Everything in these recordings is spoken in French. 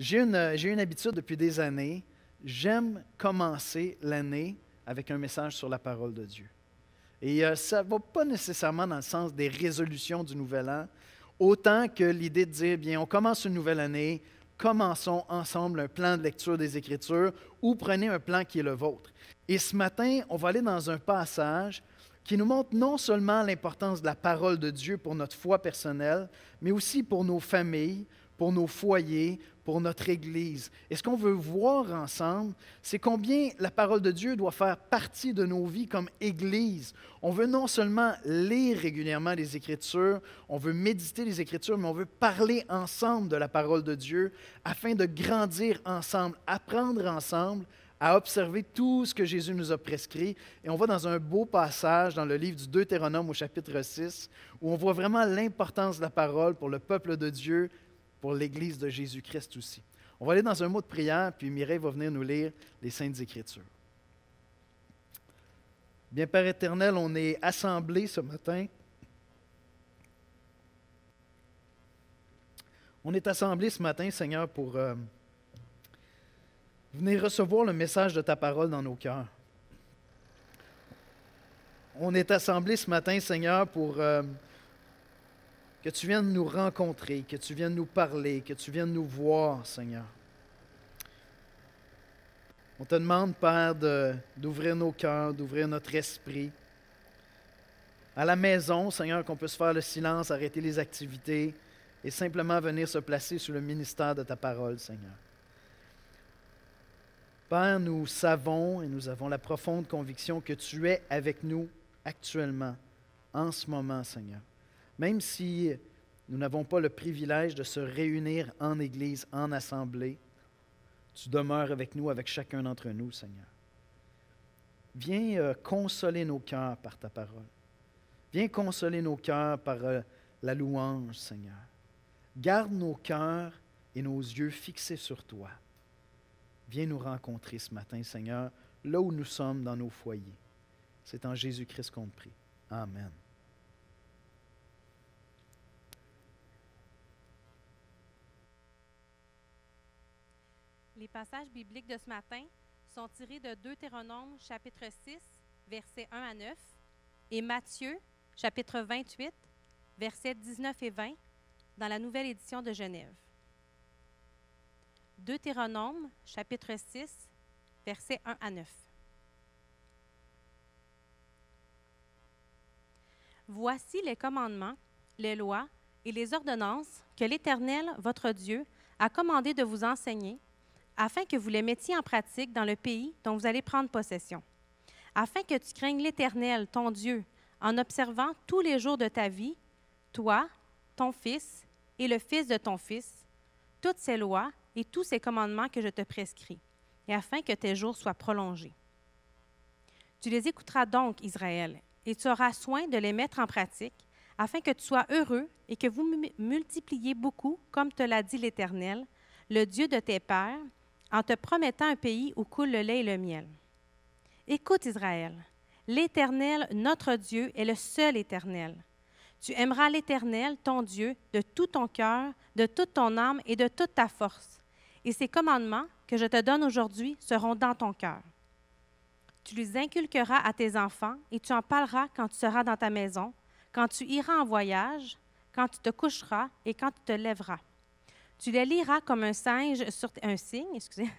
J'ai une habitude depuis des années. J'aime commencer l'année avec un message sur la parole de Dieu. Et ça ne va pas nécessairement dans le sens des résolutions du Nouvel An, autant que l'idée de dire, bien, on commence une nouvelle année, commençons ensemble un plan de lecture des Écritures ou prenez un plan qui est le vôtre. Et ce matin, on va aller dans un passage qui nous montre non seulement l'importance de la parole de Dieu pour notre foi personnelle, mais aussi pour nos familles, pour nos foyers, pour notre Église. Et ce qu'on veut voir ensemble, c'est combien la parole de Dieu doit faire partie de nos vies comme Église. On veut non seulement lire régulièrement les Écritures, on veut méditer les Écritures, mais on veut parler ensemble de la parole de Dieu afin de grandir ensemble, apprendre ensemble à observer tout ce que Jésus nous a prescrit. Et on va dans un beau passage dans le livre du Deutéronome au chapitre 6, où on voit vraiment l'importance de la parole pour le peuple de Dieu, pour l'Église de Jésus-Christ aussi. On va aller dans un mot de prière, puis Mireille va venir nous lire les Saintes Écritures. Bien, Père éternel, on est assemblés ce matin. On est assemblés ce matin, Seigneur, pour venir recevoir le message de ta parole dans nos cœurs. On est assemblés ce matin, Seigneur, pour que tu viennes nous rencontrer, que tu viennes nous parler, que tu viennes nous voir, Seigneur. On te demande, Père, d'ouvrir nos cœurs, d'ouvrir notre esprit. À la maison, Seigneur, qu'on puisse faire le silence, arrêter les activités et simplement venir se placer sous le ministère de ta parole, Seigneur. Père, nous savons et nous avons la profonde conviction que tu es avec nous actuellement, en ce moment, Seigneur. Même si nous n'avons pas le privilège de se réunir en Église, en assemblée, tu demeures avec nous, avec chacun d'entre nous, Seigneur. Viens consoler nos cœurs par ta parole. Viens consoler nos cœurs par la louange, Seigneur. Garde nos cœurs et nos yeux fixés sur toi. Viens nous rencontrer ce matin, Seigneur, là où nous sommes dans nos foyers. C'est en Jésus-Christ qu'on te prie. Amen. Les passages bibliques de ce matin sont tirés de Deutéronome, chapitre 6, versets 1 à 9, et Matthieu, chapitre 28, versets 19 et 20, dans la Nouvelle Édition de Genève. Deutéronome, chapitre 6, versets 1 à 9. Voici les commandements, les lois et les ordonnances que l'Éternel, votre Dieu, a commandé de vous enseigner, afin que vous les mettiez en pratique dans le pays dont vous allez prendre possession, afin que tu craignes l'Éternel, ton Dieu, en observant tous les jours de ta vie, toi, ton fils et le fils de ton fils, toutes ces lois et tous ces commandements que je te prescris, et afin que tes jours soient prolongés. Tu les écouteras donc, Israël, et tu auras soin de les mettre en pratique, afin que tu sois heureux et que vous multipliez beaucoup, comme te l'a dit l'Éternel, le Dieu de tes pères, en te promettant un pays où coule le lait et le miel. Écoute, Israël, l'Éternel, notre Dieu, est le seul Éternel. Tu aimeras l'Éternel, ton Dieu, de tout ton cœur, de toute ton âme et de toute ta force. Et ces commandements que je te donne aujourd'hui seront dans ton cœur. Tu les inculqueras à tes enfants et tu en parleras quand tu seras dans ta maison, quand tu iras en voyage, quand tu te coucheras et quand tu te lèveras. Tu les liras comme un signe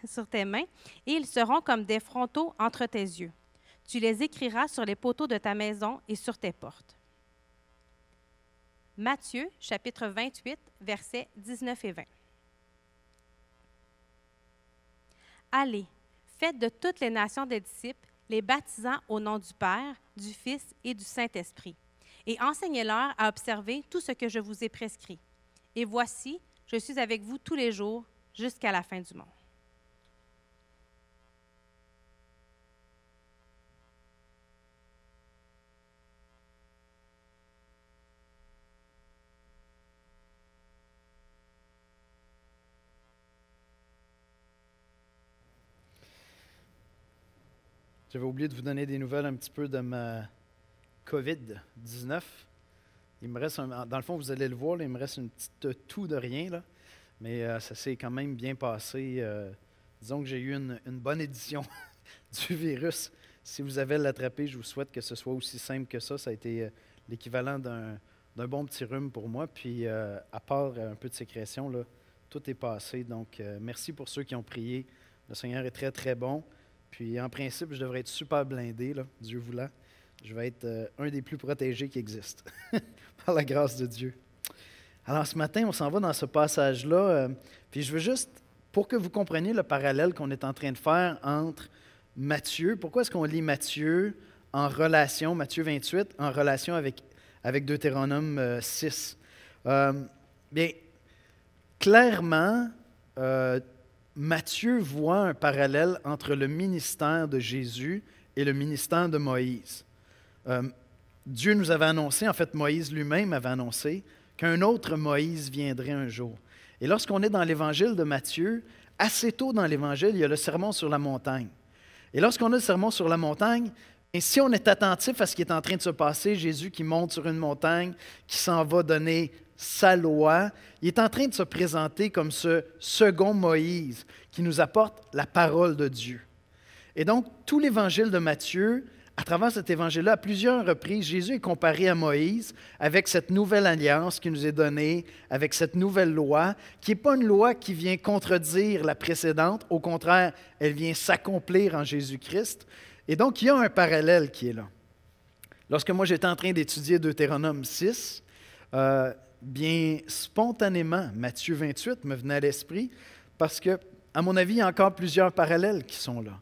sur tes mains, et ils seront comme des frontaux entre tes yeux. Tu les écriras sur les poteaux de ta maison et sur tes portes. Matthieu, chapitre 28, versets 19 et 20. Allez, faites de toutes les nations des disciples, les baptisant au nom du Père, du Fils et du Saint-Esprit, et enseignez-leur à observer tout ce que je vous ai prescrit. Et voici, je suis avec vous tous les jours jusqu'à la fin du monde. J'avais oublié de vous donner des nouvelles un petit peu de ma COVID-19. Il me reste, dans le fond, vous allez le voir, là, il me reste une petite toux de rien, là. Mais ça s'est quand même bien passé. Disons que j'ai eu une bonne édition du virus. Si vous avez l'attrapé, je vous souhaite que ce soit aussi simple que ça. Ça a été l'équivalent d'un bon petit rhume pour moi. Puis, à part un peu de sécrétion, là, tout est passé. Donc, merci pour ceux qui ont prié. Le Seigneur est très, très bon. Puis, en principe, je devrais être super blindé, là, Dieu voulant. Je vais être un des plus protégés qui existent, par la grâce de Dieu. Alors, ce matin, on s'en va dans ce passage-là. Puis, je veux juste, pour que vous compreniez le parallèle qu'on est en train de faire entre Matthieu, pourquoi est-ce qu'on lit Matthieu en relation, Matthieu 28, en relation avec Deutéronome 6? Bien, clairement, Matthieu voit un parallèle entre le ministère de Jésus et le ministère de Moïse. Dieu nous avait annoncé, en fait Moïse lui-même avait annoncé, qu'un autre Moïse viendrait un jour. Et lorsqu'on est dans l'évangile de Matthieu, assez tôt dans l'évangile, il y a le sermon sur la montagne. Et lorsqu'on a le sermon sur la montagne, et si on est attentif à ce qui est en train de se passer, Jésus qui monte sur une montagne, qui s'en va donner sa loi, il est en train de se présenter comme ce second Moïse qui nous apporte la parole de Dieu. Et donc, tout l'évangile de Matthieu, à travers cet évangile-là, à plusieurs reprises, Jésus est comparé à Moïse avec cette nouvelle alliance qui nous est donnée, avec cette nouvelle loi, qui n'est pas une loi qui vient contredire la précédente. Au contraire, elle vient s'accomplir en Jésus-Christ. Et donc, il y a un parallèle qui est là. Lorsque moi, j'étais en train d'étudier Deutéronome 6, bien spontanément, Matthieu 28 me venait à l'esprit parce que, à mon avis, il y a encore plusieurs parallèles qui sont là.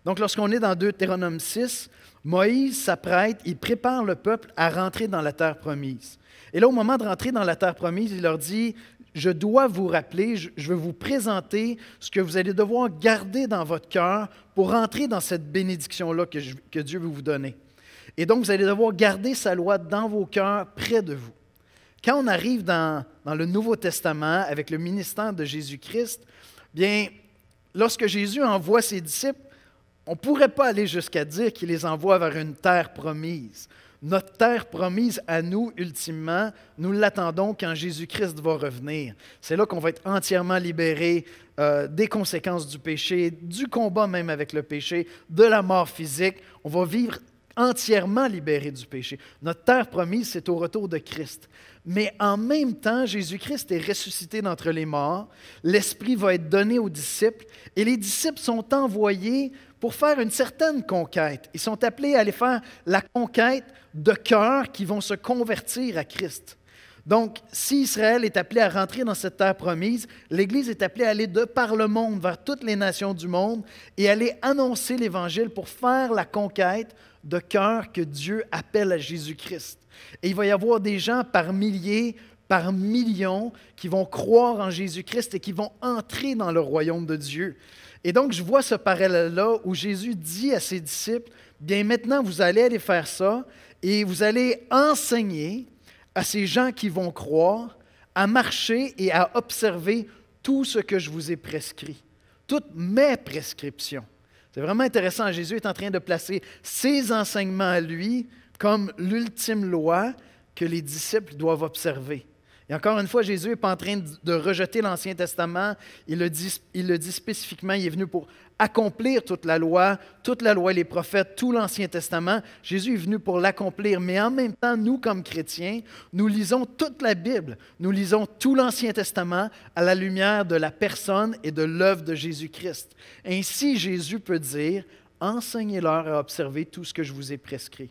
Donc, lorsqu'on est dans Deutéronome 6, Moïse s'apprête, il prépare le peuple à rentrer dans la terre promise. Et là, au moment de rentrer dans la terre promise, il leur dit, je dois vous rappeler, je veux vous présenter ce que vous allez devoir garder dans votre cœur pour rentrer dans cette bénédiction-là que Dieu veut vous donner. Et donc, vous allez devoir garder sa loi dans vos cœurs, près de vous. Quand on arrive dans le Nouveau Testament, avec le ministère de Jésus-Christ, bien, lorsque Jésus envoie ses disciples, on ne pourrait pas aller jusqu'à dire qu'il les envoie vers une terre promise. Notre terre promise à nous, ultimement, nous l'attendons quand Jésus-Christ va revenir. C'est là qu'on va être entièrement libérés des conséquences du péché, du combat même avec le péché, de la mort physique. On va vivre entièrement libérés du péché. Notre terre promise, c'est au retour de Christ. Mais en même temps, Jésus-Christ est ressuscité d'entre les morts, l'Esprit va être donné aux disciples, et les disciples sont envoyés pour faire une certaine conquête. Ils sont appelés à aller faire la conquête de cœurs qui vont se convertir à Christ. Donc, si Israël est appelé à rentrer dans cette terre promise, l'Église est appelée à aller de par le monde, vers toutes les nations du monde, et aller annoncer l'Évangile pour faire la conquête de cœurs que Dieu appelle à Jésus-Christ. Et il va y avoir des gens par milliers, par millions, qui vont croire en Jésus-Christ et qui vont entrer dans le royaume de Dieu. Et donc, je vois ce parallèle-là où Jésus dit à ses disciples, bien maintenant, vous allez aller faire ça et vous allez enseigner à ces gens qui vont croire à marcher et à observer tout ce que je vous ai prescrit, toutes mes prescriptions. C'est vraiment intéressant. Jésus est en train de placer ses enseignements à lui comme l'ultime loi que les disciples doivent observer. Et encore une fois, Jésus n'est pas en train de rejeter l'Ancien Testament. Il le dit spécifiquement, il est venu pour accomplir toute la loi et les prophètes, tout l'Ancien Testament. Jésus est venu pour l'accomplir. Mais en même temps, nous, comme chrétiens, nous lisons toute la Bible. Nous lisons tout l'Ancien Testament à la lumière de la personne et de l'œuvre de Jésus-Christ. Ainsi, Jésus peut dire, enseignez-leur à observer tout ce que je vous ai prescrit.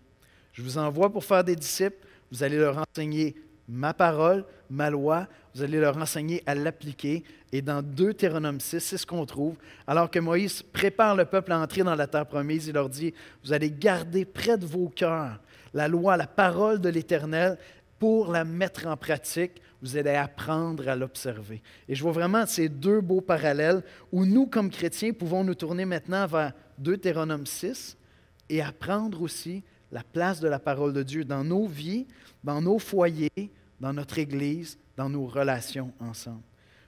Je vous envoie pour faire des disciples. Vous allez leur enseigner ma parole, ma loi, vous allez leur enseigner à l'appliquer. Et dans Deutéronome 6, c'est ce qu'on trouve. Alors que Moïse prépare le peuple à entrer dans la terre promise, il leur dit, vous allez garder près de vos cœurs la loi, la parole de l'Éternel pour la mettre en pratique. Vous allez apprendre à l'observer. Et je vois vraiment ces deux beaux parallèles où nous, comme chrétiens, pouvons nous tourner maintenant vers Deutéronome 6 et apprendre aussi la place de la parole de Dieu dans nos vies, dans nos foyers, dans notre Église, dans nos relations ensemble.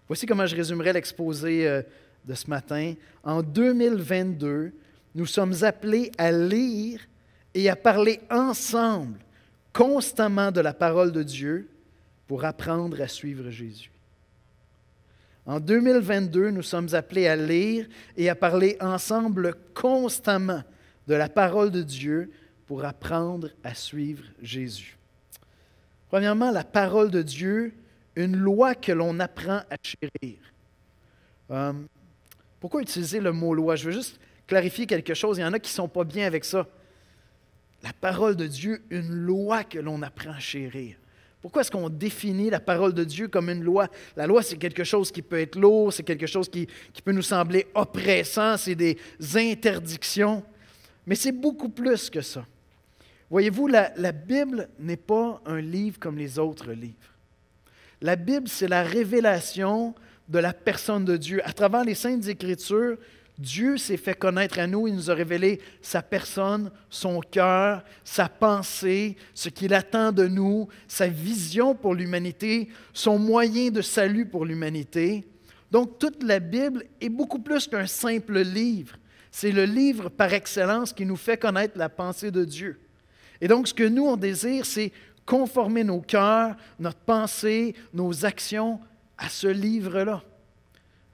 Voici comment je résumerai l'exposé de ce matin. En 2022, nous sommes appelés à lire et à parler ensemble constamment de la parole de Dieu pour apprendre à suivre Jésus. En 2022, nous sommes appelés à lire et à parler ensemble constamment de la parole de Dieu pour apprendre à suivre Jésus. Premièrement, la parole de Dieu, une loi que l'on apprend à chérir. Pourquoi utiliser le mot loi? Je veux juste clarifier quelque chose. Il y en a qui ne sont pas bien avec ça. La parole de Dieu, une loi que l'on apprend à chérir. Pourquoi est-ce qu'on définit la parole de Dieu comme une loi? La loi, c'est quelque chose qui peut être lourd, c'est quelque chose qui peut nous sembler oppressant, c'est des interdictions. Mais c'est beaucoup plus que ça. Voyez-vous, la Bible n'est pas un livre comme les autres livres. La Bible, c'est la révélation de la personne de Dieu. À travers les Saintes Écritures, Dieu s'est fait connaître à nous, il nous a révélé sa personne, son cœur, sa pensée, ce qu'il attend de nous, sa vision pour l'humanité, son moyen de salut pour l'humanité. Donc, toute la Bible est beaucoup plus qu'un simple livre. C'est le livre par excellence qui nous fait connaître la pensée de Dieu. Et donc, ce que nous, on désire, c'est conformer nos cœurs, notre pensée, nos actions à ce livre-là.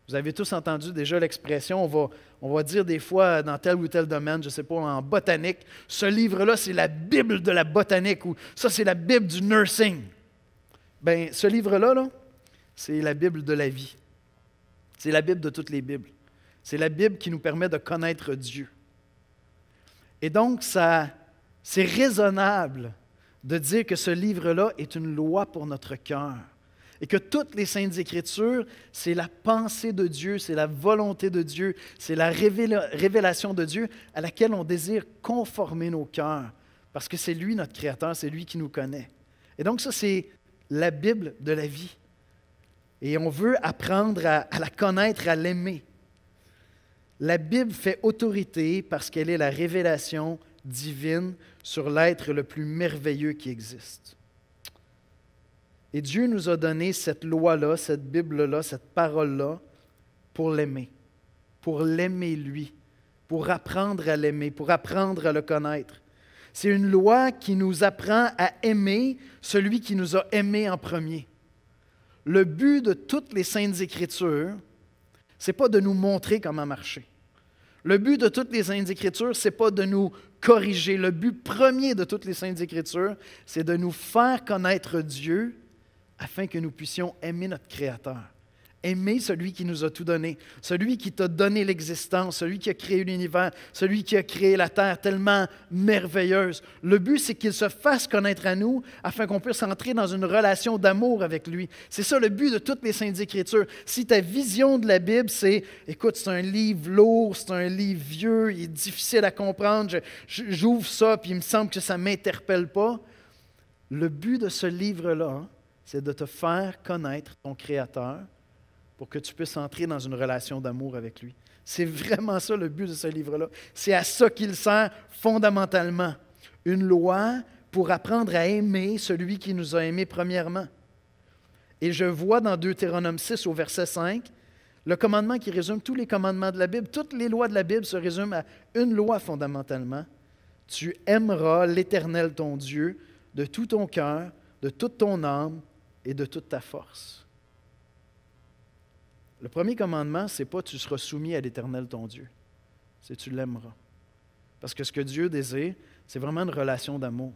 Vous avez tous entendu déjà l'expression, on va dire des fois dans tel ou tel domaine, je ne sais pas, en botanique, ce livre-là, c'est la Bible de la botanique ou ça, c'est la Bible du nursing. Bien, ce livre-là, c'est la Bible de la vie. C'est la Bible de toutes les Bibles. C'est la Bible qui nous permet de connaître Dieu. Et donc, c'est raisonnable de dire que ce livre-là est une loi pour notre cœur. Et que toutes les Saintes Écritures, c'est la pensée de Dieu, c'est la volonté de Dieu, c'est la révélation de Dieu à laquelle on désire conformer nos cœurs, parce que c'est lui notre Créateur, c'est lui qui nous connaît. Et donc ça, c'est la Bible de la vie. Et on veut apprendre à la connaître, à l'aimer. La Bible fait autorité parce qu'elle est la révélation divine sur l'être le plus merveilleux qui existe. Et Dieu nous a donné cette loi-là, cette Bible-là, cette parole-là pour l'aimer lui, pour apprendre à l'aimer, pour apprendre à le connaître. C'est une loi qui nous apprend à aimer celui qui nous a aimés en premier. Le but de toutes les Saintes Écritures, ce n'est pas de nous montrer comment marcher. Le but de toutes les Saintes Écritures, ce n'est pas de nous corriger. Le but premier de toutes les Saintes Écritures, c'est de nous faire connaître Dieu afin que nous puissions aimer notre Créateur. Aimer celui qui nous a tout donné, celui qui t'a donné l'existence, celui qui a créé l'univers, celui qui a créé la terre tellement merveilleuse. Le but, c'est qu'il se fasse connaître à nous afin qu'on puisse entrer dans une relation d'amour avec lui. C'est ça le but de toutes les Saintes Écritures. Si ta vision de la Bible, c'est, écoute, c'est un livre lourd, c'est un livre vieux, il est difficile à comprendre, j'ouvre ça puis il me semble que ça ne m'interpelle pas. Le but de ce livre-là, c'est de te faire connaître ton Créateur pour que tu puisses entrer dans une relation d'amour avec lui. C'est vraiment ça le but de ce livre-là. C'est à ça qu'il sert fondamentalement. Une loi pour apprendre à aimer celui qui nous a aimés premièrement. Et je vois dans Deutéronome 6 au verset 5, le commandement qui résume tous les commandements de la Bible. Toutes les lois de la Bible se résument à une loi fondamentalement. Tu aimeras l'Éternel ton Dieu de tout ton cœur, de toute ton âme et de toute ta force. Le premier commandement, ce n'est pas « tu seras soumis à l'Éternel ton Dieu », c'est « tu l'aimeras ». Parce que ce que Dieu désire, c'est vraiment une relation d'amour.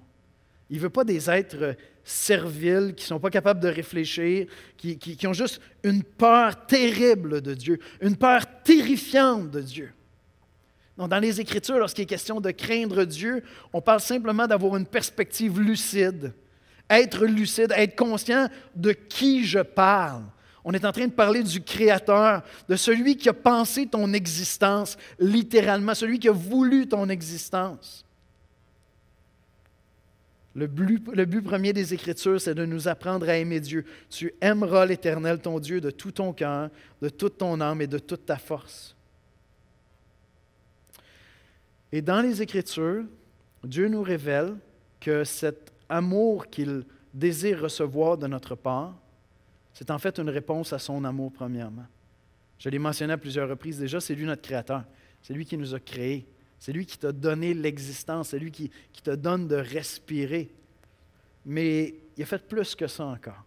Il ne veut pas des êtres serviles qui ne sont pas capables de réfléchir, qui ont juste une peur terrible de Dieu, une peur terrifiante de Dieu. Donc, dans les Écritures, lorsqu'il est question de craindre Dieu, on parle simplement d'avoir une perspective lucide. Être lucide, être conscient de qui je parle. On est en train de parler du Créateur, de celui qui a pensé ton existence, littéralement, celui qui a voulu ton existence. Le but premier des Écritures, c'est de nous apprendre à aimer Dieu. Tu aimeras l'Éternel, ton Dieu, de tout ton cœur, de toute ton âme et de toute ta force. Et dans les Écritures, Dieu nous révèle que cet amour qu'il désire recevoir de notre part, c'est en fait une réponse à son amour premièrement. Je l'ai mentionné à plusieurs reprises déjà, c'est lui notre Créateur. C'est lui qui nous a créés. C'est lui qui t'a donné l'existence. C'est lui qui te donne de respirer. Mais il a fait plus que ça encore.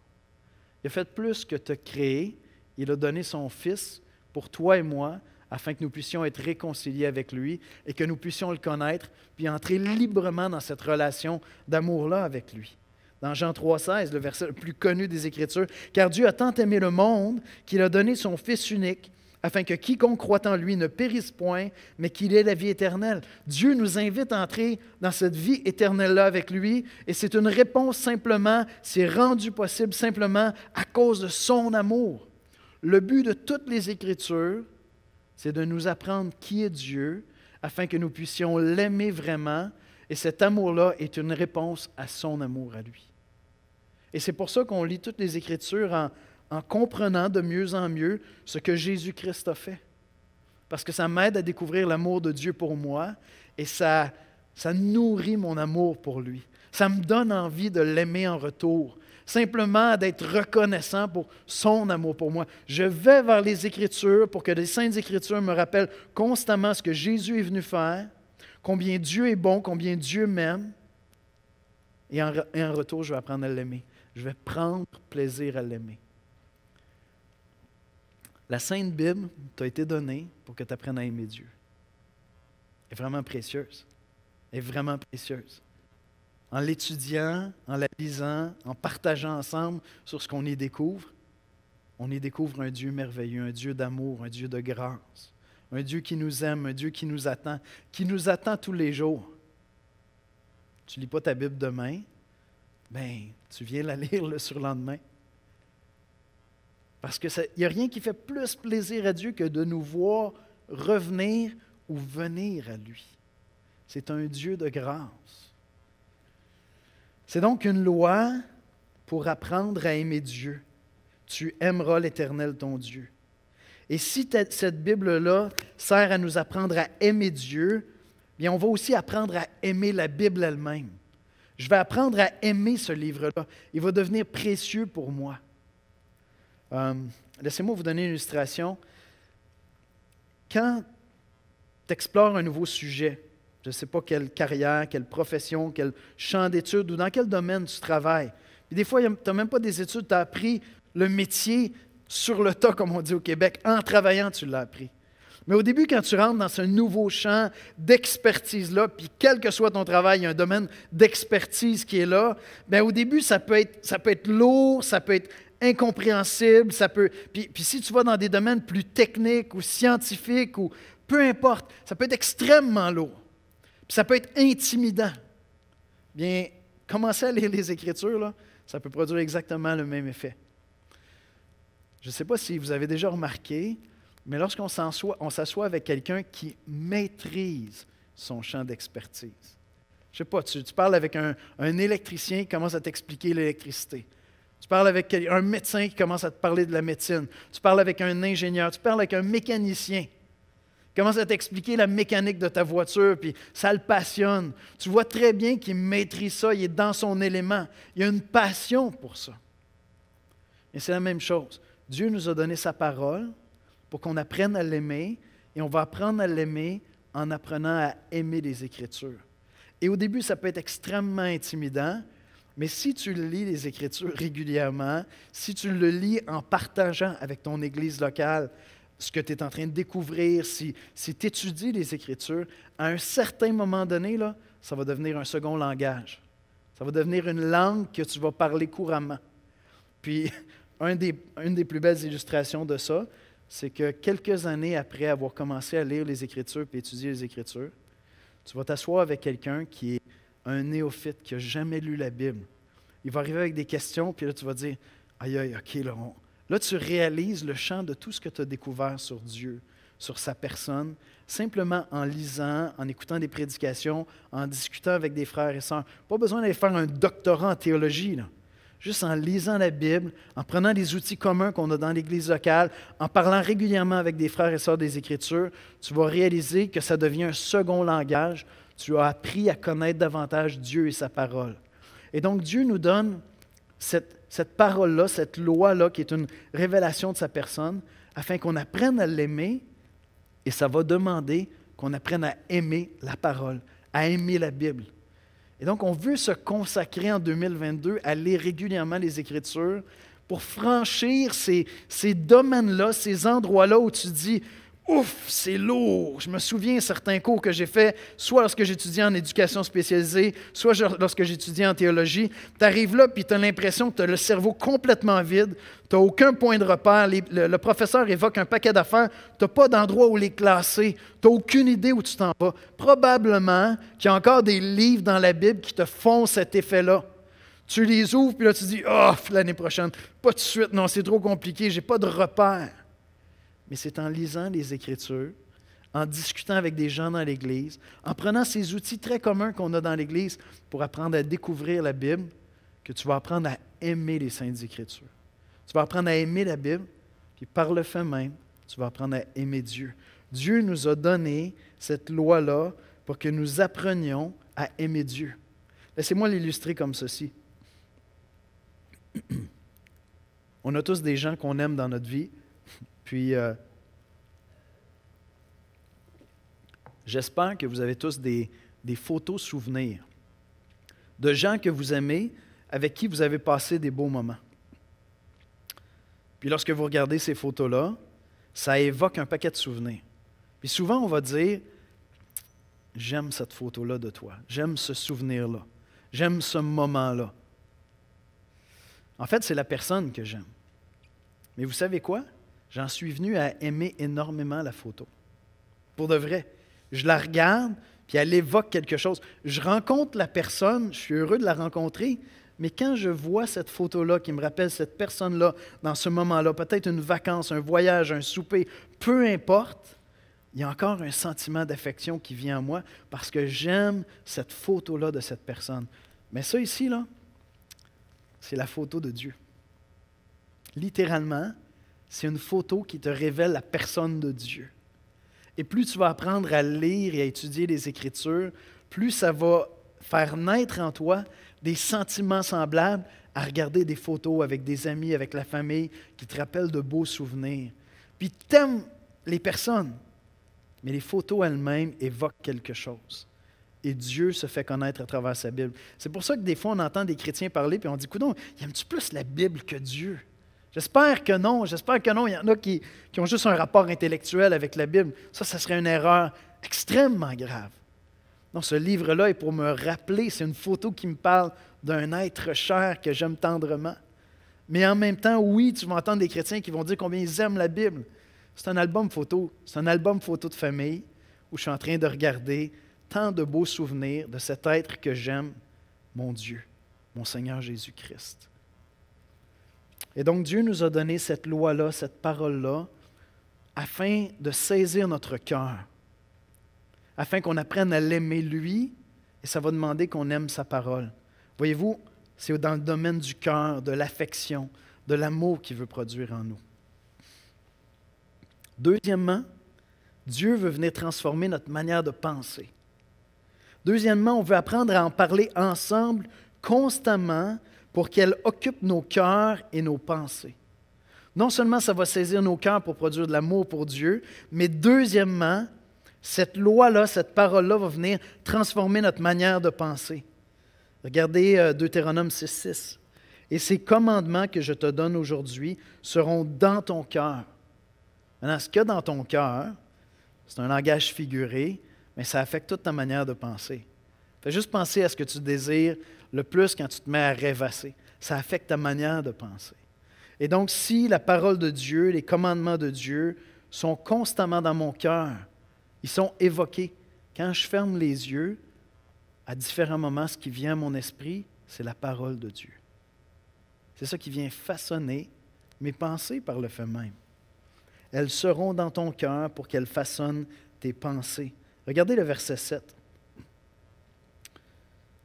Il a fait plus que te créer. il a donné son Fils pour toi et moi, afin que nous puissions être réconciliés avec lui et que nous puissions le connaître, puis entrer librement dans cette relation d'amour-là avec lui. Dans Jean 3,16, le verset le plus connu des Écritures, « Car Dieu a tant aimé le monde qu'il a donné son Fils unique, afin que quiconque croit en lui ne périsse point, mais qu'il ait la vie éternelle. » Dieu nous invite à entrer dans cette vie éternelle-là avec lui, et c'est une réponse simplement, c'est rendu possible simplement à cause de son amour. Le but de toutes les Écritures, c'est de nous apprendre qui est Dieu, afin que nous puissions l'aimer vraiment, et cet amour-là est une réponse à son amour à lui. Et c'est pour ça qu'on lit toutes les Écritures en comprenant de mieux en mieux ce que Jésus-Christ a fait. Parce que ça m'aide à découvrir l'amour de Dieu pour moi et ça nourrit mon amour pour lui. Ça me donne envie de l'aimer en retour. Simplement d'être reconnaissant pour son amour pour moi. Je vais vers les Écritures pour que les Saintes Écritures me rappellent constamment ce que Jésus est venu faire, combien Dieu est bon, combien Dieu m'aime. Et en retour, je vais apprendre à l'aimer. Je vais prendre plaisir à l'aimer. La Sainte Bible t'a été donnée pour que tu apprennes à aimer Dieu. Elle est vraiment précieuse. Elle est vraiment précieuse. En l'étudiant, en la lisant, en partageant ensemble sur ce qu'on y découvre, on y découvre un Dieu merveilleux, un Dieu d'amour, un Dieu de grâce, un Dieu qui nous aime, un Dieu qui nous attend tous les jours. Tu ne lis pas ta Bible demain, bien, tu viens la lire le surlendemain. Parce qu'il n'y a rien qui fait plus plaisir à Dieu que de nous voir revenir ou venir à lui. C'est un Dieu de grâce. C'est donc une loi pour apprendre à aimer Dieu. Tu aimeras l'Éternel ton Dieu. Et si cette Bible-là sert à nous apprendre à aimer Dieu, bien on va aussi apprendre à aimer la Bible elle-même. Je vais apprendre à aimer ce livre-là. Il va devenir précieux pour moi. Laissez-moi vous donner une illustration. Quand tu explores un nouveau sujet, je ne sais pas quelle carrière, quelle profession, quel champ d'études ou dans quel domaine tu travailles. Puis des fois, tu n'as même pas des études, tu as appris le métier sur le tas, comme on dit au Québec. En travaillant, tu l'as appris. Mais au début, quand tu rentres dans ce nouveau champ d'expertise-là, puis quel que soit ton travail, il y a un domaine d'expertise qui est là, bien au début, ça peut être lourd, ça peut être incompréhensible, puis si tu vas dans des domaines plus techniques ou scientifiques, ou peu importe, ça peut être extrêmement lourd. Puis ça peut être intimidant. Bien, commencer à lire les Écritures, là, ça peut produire exactement le même effet. Je ne sais pas si vous avez déjà remarqué, mais lorsqu'on s'assoit avec quelqu'un qui maîtrise son champ d'expertise. Je ne sais pas, tu parles avec un électricien qui commence à t'expliquer l'électricité. Tu parles avec un médecin qui commence à te parler de la médecine. Tu parles avec un ingénieur. Tu parles avec un mécanicien. Il commence à t'expliquer la mécanique de ta voiture, puis ça le passionne. Tu vois très bien qu'il maîtrise ça, il est dans son élément. Il a une passion pour ça. Et c'est la même chose. Dieu nous a donné sa parole pour qu'on apprenne à l'aimer, et on va apprendre à l'aimer en apprenant à aimer les Écritures. Et au début, ça peut être extrêmement intimidant, mais si tu lis les Écritures régulièrement, si tu le lis en partageant avec ton Église locale, ce que tu es en train de découvrir, si tu étudies les Écritures, à un certain moment donné, là, ça va devenir un second langage. Ça va devenir une langue que tu vas parler couramment. Puis, une des plus belles illustrations de ça, c'est que quelques années après avoir commencé à lire les Écritures et étudier les Écritures, tu vas t'asseoir avec quelqu'un qui est un néophyte, qui n'a jamais lu la Bible. Il va arriver avec des questions, puis là, tu vas dire « Aïe, aïe, OK, là, là, tu réalises le champ de tout ce que tu as découvert sur Dieu, sur sa personne, simplement en lisant, en écoutant des prédications, en discutant avec des frères et sœurs. Pas besoin d'aller faire un doctorat en théologie, là. Juste en lisant la Bible, en prenant des outils communs qu'on a dans l'Église locale, en parlant régulièrement avec des frères et sœurs des Écritures, tu vas réaliser que ça devient un second langage. Tu as appris à connaître davantage Dieu et sa parole. Et donc, Dieu nous donne cette parole-là, cette loi-là, qui est une révélation de sa personne, afin qu'on apprenne à l'aimer, et ça va demander qu'on apprenne à aimer la parole, à aimer la Bible. Et donc, on veut se consacrer en 2022 à lire régulièrement les Écritures pour franchir ces domaines-là, ces endroits-là où tu dis « Ouf, c'est lourd! » Je me souviens de certains cours que j'ai faits, soit lorsque j'étudiais en éducation spécialisée, soit lorsque j'étudiais en théologie. Tu arrives là et tu as l'impression que tu as le cerveau complètement vide, tu n'as aucun point de repère, le professeur évoque un paquet d'affaires, tu n'as pas d'endroit où les classer, tu n'as aucune idée où tu t'en vas. Probablement qu'il y a encore des livres dans la Bible qui te font cet effet-là. Tu les ouvres, puis là tu dis « Oh, l'année prochaine, pas tout de suite, non, c'est trop compliqué, je n'ai pas de repère. » Mais c'est en lisant les Écritures, en discutant avec des gens dans l'Église, en prenant ces outils très communs qu'on a dans l'Église pour apprendre à découvrir la Bible, que tu vas apprendre à aimer les Saintes Écritures. Tu vas apprendre à aimer la Bible, puis par le fait même, tu vas apprendre à aimer Dieu. Dieu nous a donné cette loi-là pour que nous apprenions à aimer Dieu. Laissez-moi l'illustrer comme ceci. On a tous des gens qu'on aime dans notre vie, puis j'espère que vous avez tous des photos souvenirs de gens que vous aimez, avec qui vous avez passé des beaux moments. Puis lorsque vous regardez ces photos-là, ça évoque un paquet de souvenirs. Puis souvent, on va dire « J'aime cette photo-là de toi, j'aime ce souvenir-là, j'aime ce moment-là. » En fait, c'est la personne que j'aime. Mais vous savez quoi? J'en suis venu à aimer énormément la photo. Pour de vrai. Je la regarde, puis elle évoque quelque chose. Je rencontre la personne, je suis heureux de la rencontrer, mais quand je vois cette photo-là qui me rappelle cette personne-là dans ce moment-là, peut-être une vacance, un voyage, un souper, peu importe, il y a encore un sentiment d'affection qui vient en moi parce que j'aime cette photo-là de cette personne. Mais ça ici, là, c'est la photo de Dieu. Littéralement, c'est une photo qui te révèle la personne de Dieu. Et plus tu vas apprendre à lire et à étudier les Écritures, plus ça va faire naître en toi des sentiments semblables à regarder des photos avec des amis, avec la famille, qui te rappellent de beaux souvenirs. Puis tu aimes les personnes, mais les photos elles-mêmes évoquent quelque chose. Et Dieu se fait connaître à travers sa Bible. C'est pour ça que des fois, on entend des chrétiens parler, puis on dit « Coudonc, aimes-tu plus la Bible que Dieu? » J'espère que non. Il y en a qui ont juste un rapport intellectuel avec la Bible. Ça serait une erreur extrêmement grave. Non, ce livre-là est pour me rappeler, c'est une photo qui me parle d'un être cher que j'aime tendrement. Mais en même temps, oui, tu vas entendre des chrétiens qui vont dire combien ils aiment la Bible. C'est un album photo. C'est un album photo de famille où je suis en train de regarder tant de beaux souvenirs de cet être que j'aime, mon Dieu, mon Seigneur Jésus-Christ. Et donc, Dieu nous a donné cette loi-là, cette parole-là, afin de saisir notre cœur, afin qu'on apprenne à l'aimer lui, et ça va demander qu'on aime sa parole. Voyez-vous, c'est dans le domaine du cœur, de l'affection, de l'amour qu'il veut produire en nous. Deuxièmement, Dieu veut venir transformer notre manière de penser. Deuxièmement, on veut apprendre à en parler ensemble constamment pour qu'elle occupe nos cœurs et nos pensées. Non seulement ça va saisir nos cœurs pour produire de l'amour pour Dieu, mais deuxièmement, cette loi-là, cette parole-là va venir transformer notre manière de penser. Regardez Deutéronome 6,6. « Et ces commandements que je te donne aujourd'hui seront dans ton cœur. » Maintenant, ce qu'il y a dans ton cœur, c'est un langage figuré, mais ça affecte toute ta manière de penser. Fais juste penser à ce que tu désires le plus quand tu te mets à rêvasser. Ça affecte ta manière de penser. Et donc, si la parole de Dieu, les commandements de Dieu sont constamment dans mon cœur, ils sont évoqués. Quand je ferme les yeux, à différents moments, ce qui vient à mon esprit, c'est la parole de Dieu. C'est ça qui vient façonner mes pensées par le fait même. Elles seront dans ton cœur pour qu'elles façonnent tes pensées. Regardez le verset 7.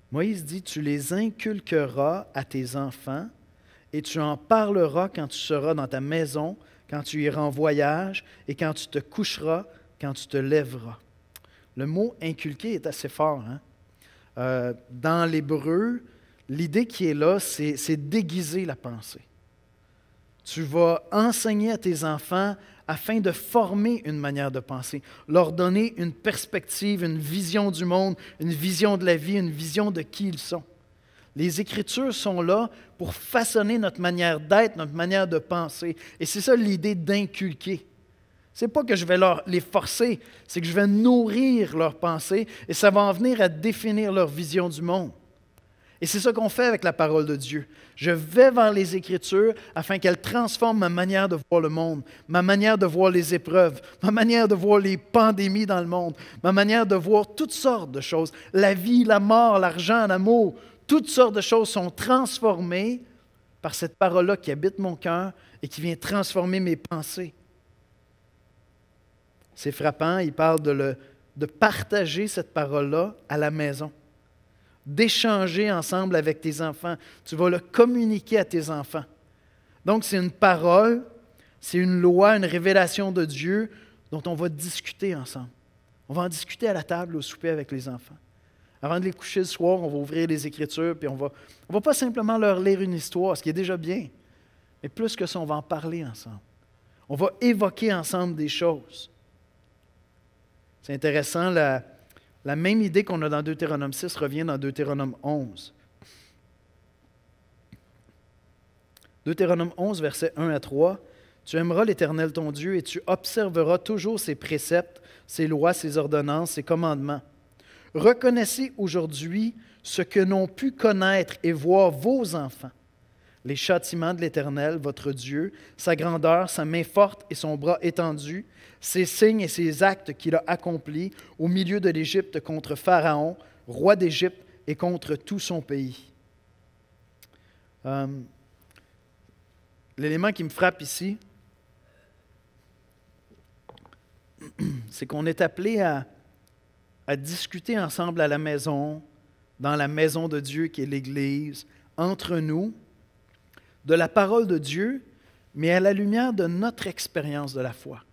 Moïse dit, « Tu les inculqueras à tes enfants et tu en parleras quand tu seras dans ta maison, quand tu iras en voyage et quand tu te coucheras, quand tu te lèveras. » Le mot « inculquer » est assez fort. Dans l'hébreu, l'idée qui est là, c'est déguiser la pensée. Tu vas enseigner à tes enfants afin de former une manière de penser, leur donner une perspective, une vision du monde, une vision de la vie, une vision de qui ils sont. Les Écritures sont là pour façonner notre manière d'être, notre manière de penser. Et c'est ça l'idée d'inculquer. Ce n'est pas que je vais les forcer, c'est que je vais nourrir leurs pensées et ça va en venir à définir leur vision du monde. Et c'est ça qu'on fait avec la parole de Dieu. Je vais vers les Écritures afin qu'elles transforment ma manière de voir le monde, ma manière de voir les épreuves, ma manière de voir les pandémies dans le monde, ma manière de voir toutes sortes de choses. La vie, la mort, l'argent, l'amour, toutes sortes de choses sont transformées par cette parole-là qui habite mon cœur et qui vient transformer mes pensées. C'est frappant, il parle de partager cette parole-là à la maison, d'échanger ensemble avec tes enfants. Tu vas le communiquer à tes enfants. Donc, c'est une parole, c'est une loi, une révélation de Dieu dont on va discuter ensemble. On va en discuter à la table au souper avec les enfants. Avant de les coucher le soir, on va ouvrir les Écritures, puis on va pas simplement leur lire une histoire, ce qui est déjà bien, mais plus que ça, on va en parler ensemble. On va évoquer ensemble des choses. C'est intéressant, la même idée qu'on a dans Deutéronome 6 revient dans Deutéronome 11. Deutéronome 11, versets 1 à 3. « Tu aimeras l'Éternel ton Dieu et tu observeras toujours ses préceptes, ses lois, ses ordonnances, ses commandements. Reconnaissez aujourd'hui ce que n'ont pu connaître et voir vos enfants, les châtiments de l'Éternel, votre Dieu, sa grandeur, sa main forte et son bras étendu, ses signes et ses actes qu'il a accomplis au milieu de l'Égypte contre Pharaon, roi d'Égypte, et contre tout son pays. » L'élément qui me frappe ici, c'est qu'on est appelé à discuter ensemble à la maison, dans la maison de Dieu qui est l'Église, entre nous, de la parole de Dieu, mais à la lumière de notre expérience de la foi.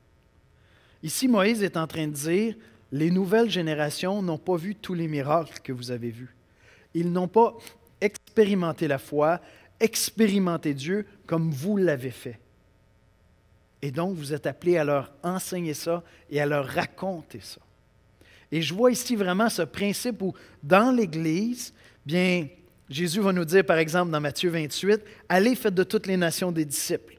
Ici, Moïse est en train de dire, les nouvelles générations n'ont pas vu tous les miracles que vous avez vus. Ils n'ont pas expérimenté la foi, expérimenté Dieu comme vous l'avez fait. Et donc, vous êtes appelés à leur enseigner ça et à leur raconter ça. Et je vois ici vraiment ce principe où, dans l'Église, bien, Jésus va nous dire, par exemple, dans Matthieu 28, « Allez, faites de toutes les nations des disciples. »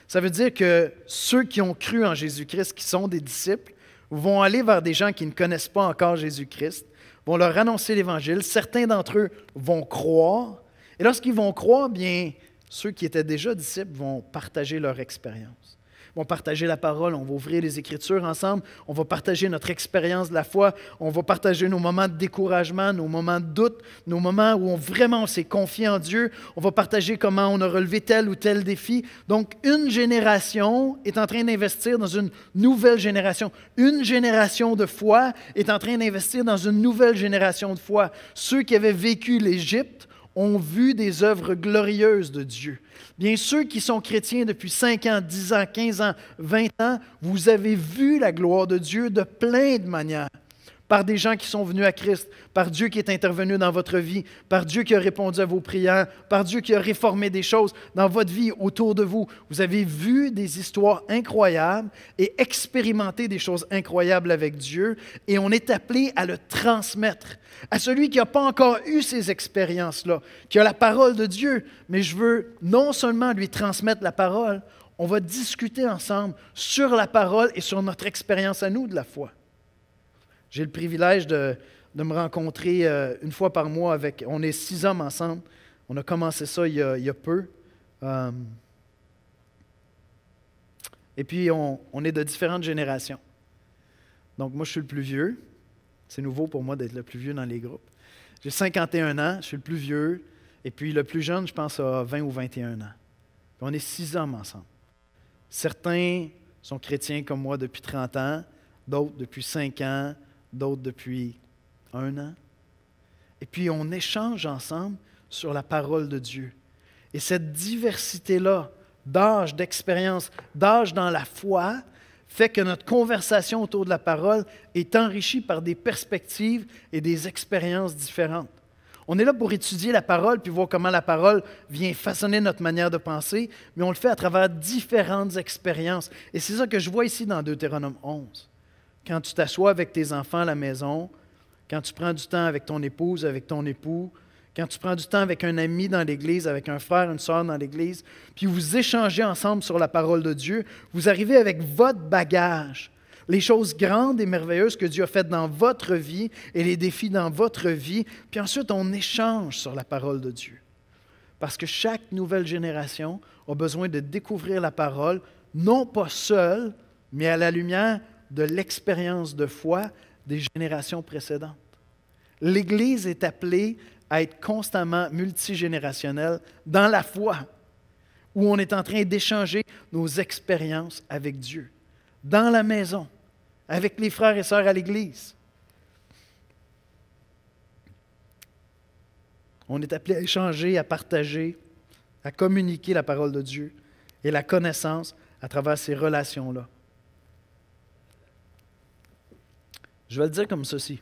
Ça veut dire que ceux qui ont cru en Jésus-Christ, qui sont des disciples, vont aller vers des gens qui ne connaissent pas encore Jésus-Christ, vont leur annoncer l'Évangile. Certains d'entre eux vont croire. Et lorsqu'ils vont croire, bien, ceux qui étaient déjà disciples vont partager leur expérience. Vont partager la parole, on va ouvrir les Écritures ensemble, on va partager notre expérience de la foi, on va partager nos moments de découragement, nos moments de doute, nos moments où on s'est confié en Dieu, on va partager comment on a relevé tel ou tel défi. Donc, une génération est en train d'investir dans une nouvelle génération. Une génération de foi est en train d'investir dans une nouvelle génération de foi. Ceux qui avaient vécu l'Égypte ont vu des œuvres glorieuses de Dieu. Bien, ceux qui sont chrétiens depuis 5 ans, 10 ans, 15 ans, 20 ans, vous avez vu la gloire de Dieu de plein de manières. Par des gens qui sont venus à Christ, par Dieu qui est intervenu dans votre vie, par Dieu qui a répondu à vos prières, par Dieu qui a réformé des choses dans votre vie, autour de vous. Vous avez vu des histoires incroyables et expérimenté des choses incroyables avec Dieu et on est appelé à le transmettre. À celui qui n'a pas encore eu ces expériences-là, qui a la parole de Dieu, mais je veux non seulement lui transmettre la parole, on va discuter ensemble sur la parole et sur notre expérience à nous de la foi. J'ai le privilège de me rencontrer une fois par mois avec... On est 6 hommes ensemble. On a commencé ça il y a peu. Et puis, on est de différentes générations. Donc, moi, je suis le plus vieux. C'est nouveau pour moi d'être le plus vieux dans les groupes. J'ai 51 ans, je suis le plus vieux. Et puis, le plus jeune, je pense, a 20 ou 21 ans. Puis on est 6 hommes ensemble. Certains sont chrétiens comme moi depuis 30 ans, d'autres depuis 5 ans, d'autres depuis 1 an. Et puis, on échange ensemble sur la parole de Dieu. Et cette diversité-là, d'âge, d'expérience, d'âge dans la foi, fait que notre conversation autour de la parole est enrichie par des perspectives et des expériences différentes. On est là pour étudier la parole puis voir comment la parole vient façonner notre manière de penser, mais on le fait à travers différentes expériences. Et c'est ça que je vois ici dans Deutéronome 11. Quand tu t'assois avec tes enfants à la maison, quand tu prends du temps avec ton épouse, avec ton époux, quand tu prends du temps avec un ami dans l'Église, avec un frère, une sœur dans l'Église, puis vous échangez ensemble sur la parole de Dieu, vous arrivez avec votre bagage, les choses grandes et merveilleuses que Dieu a faites dans votre vie et les défis dans votre vie, puis ensuite on échange sur la parole de Dieu. Parce que chaque nouvelle génération a besoin de découvrir la parole, non pas seule, mais à la lumière de l'expérience de foi des générations précédentes. L'Église est appelée à être constamment multigénérationnelle dans la foi, où on est en train d'échanger nos expériences avec Dieu, dans la maison, avec les frères et sœurs à l'Église. On est appelé à échanger, à partager, à communiquer la parole de Dieu et la connaissance à travers ces relations-là. Je vais le dire comme ceci.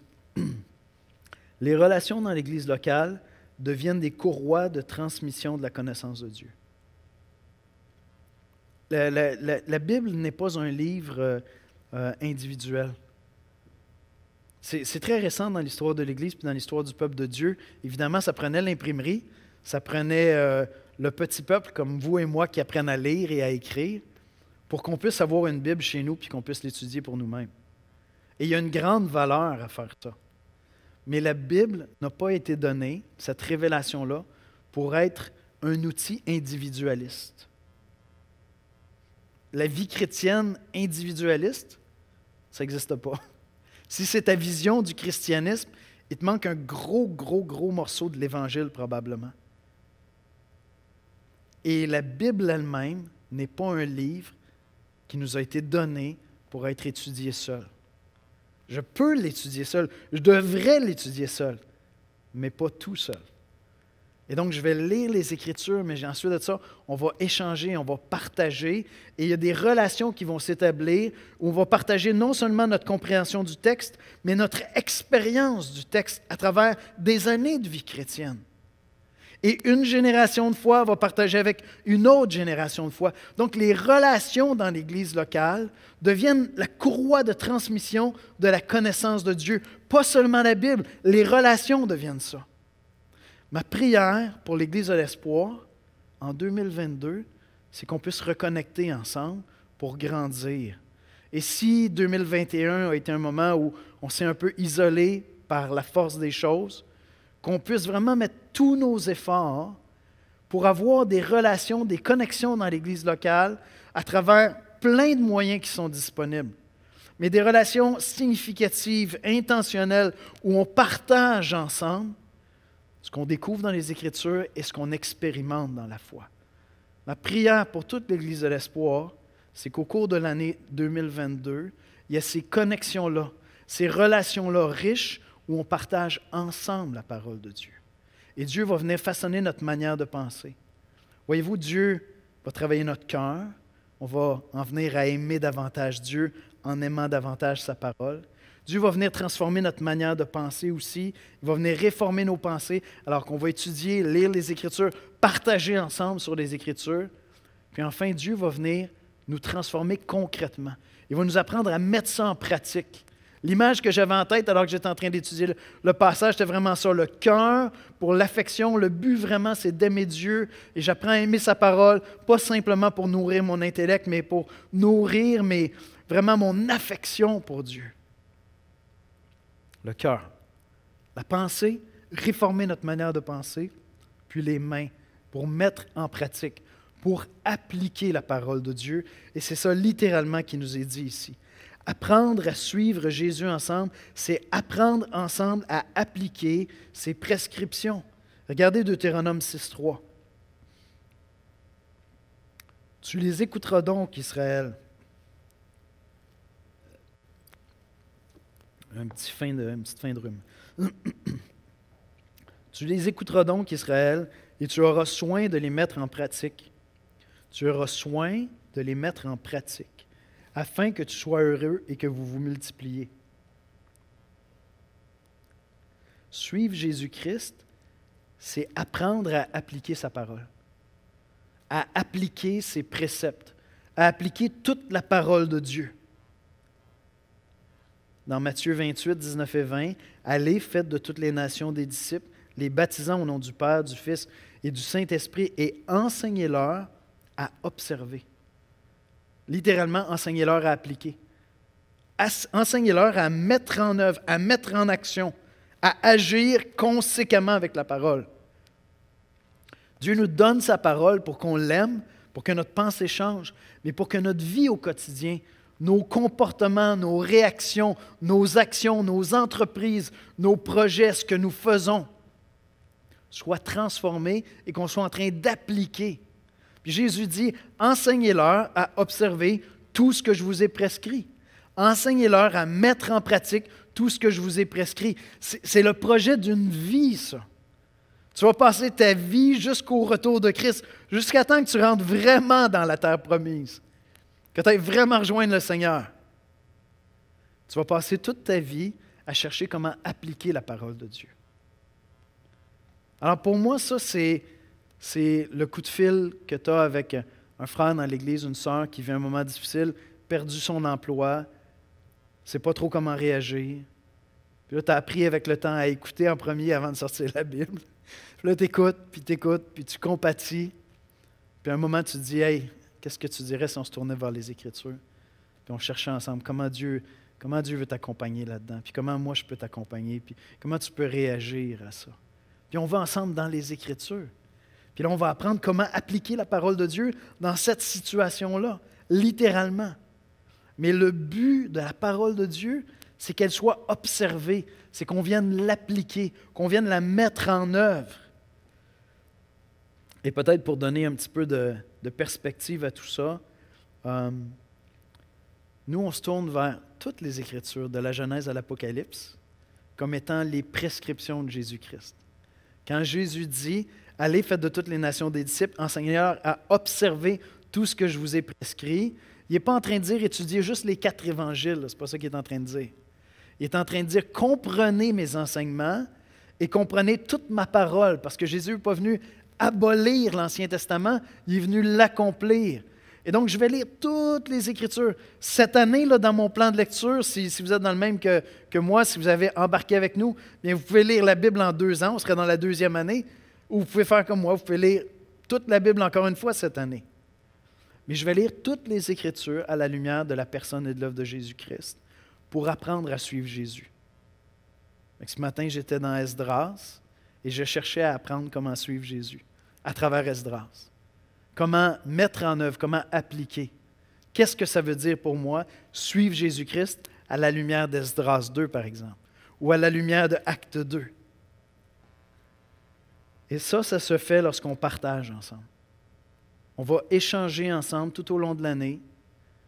Les relations dans l'Église locale deviennent des courroies de transmission de la connaissance de Dieu. La Bible n'est pas un livre individuel. C'est très récent dans l'histoire de l'Église et dans l'histoire du peuple de Dieu. Évidemment, ça prenait l'imprimerie, ça prenait le petit peuple comme vous et moi qui apprennent à lire et à écrire pour qu'on puisse avoir une Bible chez nous et qu'on puisse l'étudier pour nous-mêmes. Et il y a une grande valeur à faire ça. Mais la Bible n'a pas été donnée, cette révélation-là, pour être un outil individualiste. La vie chrétienne individualiste, ça n'existe pas. Si c'est ta vision du christianisme, il te manque un gros morceau de l'Évangile probablement. Et la Bible elle-même n'est pas un livre qui nous a été donné pour être étudié seul. Je peux l'étudier seul, je devrais l'étudier seul, mais pas tout seul. Et donc, je vais lire les Écritures, mais ensuite de ça, on va échanger, on va partager, et il y a des relations qui vont s'établir où on va partager non seulement notre compréhension du texte, mais notre expérience du texte à travers des années de vie chrétienne. Et une génération de foi va partager avec une autre génération de foi. Donc, les relations dans l'Église locale deviennent la courroie de transmission de la connaissance de Dieu. Pas seulement la Bible, les relations deviennent ça. Ma prière pour l'Église de l'Espoir en 2022, c'est qu'on puisse reconnecter ensemble pour grandir. Et si 2021 a été un moment où on s'est un peu isolé par la force des choses, qu'on puisse vraiment mettre tous nos efforts pour avoir des relations, des connexions dans l'Église locale à travers plein de moyens qui sont disponibles. Mais des relations significatives, intentionnelles, où on partage ensemble ce qu'on découvre dans les Écritures et ce qu'on expérimente dans la foi. Ma prière pour toute l'Église de l'Espoir, c'est qu'au cours de l'année 2022, il y a ces connexions-là, ces relations-là riches où on partage ensemble la parole de Dieu. Et Dieu va venir façonner notre manière de penser. Voyez-vous, Dieu va travailler notre cœur. On va en venir à aimer davantage Dieu en aimant davantage sa parole. Dieu va venir transformer notre manière de penser aussi. Il va venir réformer nos pensées alors qu'on va étudier, lire les Écritures, partager ensemble sur les Écritures. Puis enfin, Dieu va venir nous transformer concrètement. Il va nous apprendre à mettre ça en pratique. L'image que j'avais en tête alors que j'étais en train d'étudier le passage, c'était vraiment ça, le cœur pour l'affection. Le but vraiment, c'est d'aimer Dieu et j'apprends à aimer sa parole, pas simplement pour nourrir mon intellect, mais pour nourrir vraiment mon affection pour Dieu. Le cœur, la pensée, réformer notre manière de penser, puis les mains pour mettre en pratique, pour appliquer la parole de Dieu. Et c'est ça littéralement qui nous est dit ici. Apprendre à suivre Jésus ensemble, c'est apprendre ensemble à appliquer ses prescriptions. Regardez Deutéronome 6.3. Tu les écouteras donc, Israël. Une petite fin de rhume. Tu les écouteras donc, Israël, et tu auras soin de les mettre en pratique. Tu auras soin de les mettre en pratique, afin que tu sois heureux et que vous vous multipliez. Suivre Jésus-Christ, c'est apprendre à appliquer sa parole, à appliquer ses préceptes, à appliquer toute la parole de Dieu. Dans Matthieu 28, 19 et 20, « Allez, faites de toutes les nations des disciples, les baptisant au nom du Père, du Fils et du Saint-Esprit, et enseignez-leur à observer. Littéralement, enseignez-leur à appliquer. Enseignez-leur à mettre en œuvre, à mettre en action, à agir conséquemment avec la parole. Dieu nous donne sa parole pour qu'on l'aime, pour que notre pensée change, mais pour que notre vie au quotidien, nos comportements, nos réactions, nos actions, nos entreprises, nos projets, ce que nous faisons, soient transformés et qu'on soit en train d'appliquer. Puis Jésus dit, enseignez-leur à observer tout ce que je vous ai prescrit. Enseignez-leur à mettre en pratique tout ce que je vous ai prescrit. C'est le projet d'une vie, ça. Tu vas passer ta vie jusqu'au retour de Christ, jusqu'à temps que tu rentres vraiment dans la terre promise, que tu ailles vraiment rejoindre le Seigneur. Tu vas passer toute ta vie à chercher comment appliquer la parole de Dieu. Alors pour moi, ça, c'est le coup de fil que tu as avec un frère dans l'Église, une sœur qui vit un moment difficile, perdu son emploi, ne sait pas trop comment réagir. Puis là, tu as appris avec le temps à écouter en premier avant de sortir la Bible. Puis là, tu écoutes, puis tu compatis. Puis à un moment, tu te dis, « Hey, qu'est-ce que tu dirais si on se tournait vers les Écritures? » Puis on cherchait ensemble comment Dieu veut t'accompagner là-dedans, puis comment moi je peux t'accompagner, puis comment tu peux réagir à ça. Puis on va ensemble dans les Écritures. Puis là, on va apprendre comment appliquer la parole de Dieu dans cette situation-là, littéralement. Mais le but de la parole de Dieu, c'est qu'elle soit observée, c'est qu'on vienne l'appliquer, qu'on vienne la mettre en œuvre. Et peut-être pour donner un petit peu de perspective à tout ça, nous, on se tourne vers toutes les Écritures, de la Genèse à l'Apocalypse, comme étant les prescriptions de Jésus-Christ. Quand Jésus dit « Allez, faites de toutes les nations des disciples, enseignez-leur à observer tout ce que je vous ai prescrit », il n'est pas en train de dire « Étudiez juste les 4 évangiles », ce n'est pas ça qu'il est en train de dire. Il est en train de dire « Comprenez mes enseignements et comprenez toute ma parole », parce que Jésus n'est pas venu abolir l'Ancien Testament, il est venu l'accomplir. Et donc, je vais lire toutes les Écritures. Cette année, là, dans mon plan de lecture, si vous êtes dans le même que moi, si vous avez embarqué avec nous, bien, vous pouvez lire la Bible en 2 ans, on serait dans la 2e année, ou vous pouvez faire comme moi, vous pouvez lire toute la Bible encore une fois cette année. Mais je vais lire toutes les Écritures à la lumière de la personne et de l'œuvre de Jésus-Christ pour apprendre à suivre Jésus. Donc, ce matin, j'étais dans Esdras et je cherchais à apprendre comment suivre Jésus à travers Esdras. Comment mettre en œuvre, comment appliquer. Qu'est-ce que ça veut dire pour moi, suivre Jésus-Christ à la lumière d'Esdras 2, par exemple, ou à la lumière de Acte 2. Et ça se fait lorsqu'on partage ensemble. On va échanger ensemble tout au long de l'année,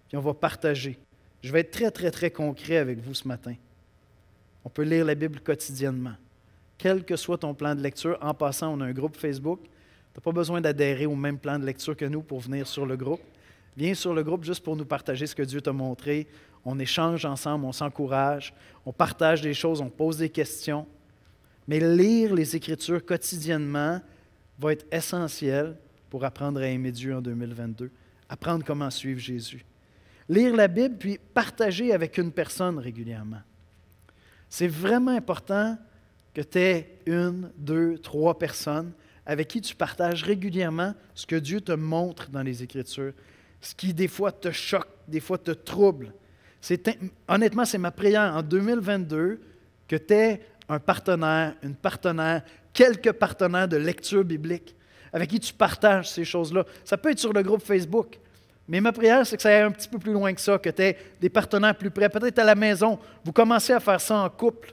puis on va partager. Je vais être très, très, très concret avec vous ce matin. On peut lire la Bible quotidiennement. Quel que soit ton plan de lecture, en passant, on a un groupe Facebook. Tu n'as pas besoin d'adhérer au même plan de lecture que nous pour venir sur le groupe. Viens sur le groupe juste pour nous partager ce que Dieu t'a montré. On échange ensemble, on s'encourage, on partage des choses, on pose des questions. Mais lire les Écritures quotidiennement va être essentiel pour apprendre à aimer Dieu en 2022, apprendre comment suivre Jésus. Lire la Bible, puis partager avec une personne régulièrement. C'est vraiment important que tu aies 1, 2, 3 personnes avec qui tu partages régulièrement ce que Dieu te montre dans les Écritures, ce qui des fois te choque, des fois te trouble. Honnêtement, c'est ma prière en 2022 que tu aies un partenaire, une partenaire, quelques partenaires de lecture biblique avec qui tu partages ces choses-là. Ça peut être sur le groupe Facebook, mais ma prière, c'est que ça aille un petit peu plus loin que ça, que tu aies des partenaires plus près. Peut-être à la maison, vous commencez à faire ça en couple.